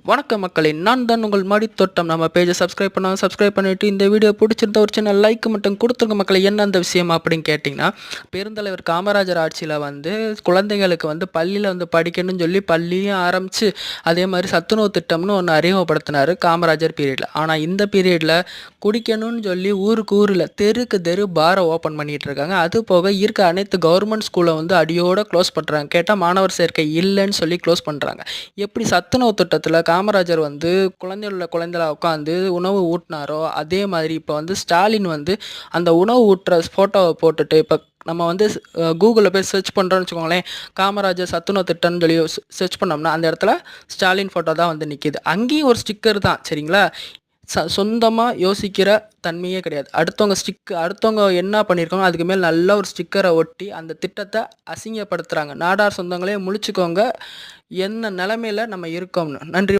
வணக்கம் மக்களே, நான் தான் உங்கள் மாடித்தோட்டம். நம்ம பேஜை சப்ஸ்கிரைப் பண்ணிவிட்டு இந்த வீடியோ பிடிச்சிருந்த ஒரு சின்ன லைக் மட்டும் கொடுத்துருங்க மக்களே. என்ன அந்த விஷயம் அப்படின்னு கேட்டிங்கன்னா, பெருந்தலைவர் காமராஜர் ஆட்சியில் குழந்தைங்களுக்கு பள்ளியில் படிக்கணும்னு சொல்லி பள்ளியும் ஆரம்பித்து அதே மாதிரி சத்துணவு திட்டம்னு ஒன்று அறிமுகப்படுத்தினார் காமராஜர் பீரியடில். ஆனால் இந்த பீரியடில் குடிக்கணும்னு சொல்லி ஊரில் தெருக்கு தெரு பாரை ஓப்பன் பண்ணிகிட்டு இருக்காங்க. அது போக இருக்க அனைத்து கவர்மெண்ட் ஸ்கூலை அடியோடு க்ளோஸ் பண்ணுறாங்க. கேட்டால் மாணவர் சேர்க்கை இல்லைன்னு சொல்லி க்ளோஸ் பண்ணுறாங்க. எப்படி சத்துணவு திட்டத்தில் காமராஜர் குழந்தைகளை உட்காந்து உணவு ஊட்டினாரோ அதே மாதிரி இப்போ ஸ்டாலின் அந்த உணவு ஊட்டுற ஃபோட்டோவை போட்டுட்டு இப்போ நம்ம கூகுளில் போய் சர்ச் பண்ணுறோன்னு வச்சுக்கோங்களேன், காமராஜர் சத்துணவு திட்டம்னு சொல்லி சர்ச் பண்ணோம்னா அந்த இடத்துல ஸ்டாலின் ஃபோட்டோ தான் நிற்கிது. அங்கேயும் ஒரு ஸ்டிக்கர் தான், சரிங்களா? சொந்தமாக யோசிக்கிற தன்மையே கிடையாது. அடுத்தவங்க என்ன பண்ணியிருக்காங்க அதுக்கு மேல் நல்ல ஒரு ஸ்டிக்கரை ஒட்டி அந்த திட்டத்தை அசிங்கப்படுத்துகிறாங்க. நாடார் சொந்தங்களே முழிச்சுக்கோங்க, என்ன நிலைமையில் நம்ம இருக்கோம்னு. நன்றி.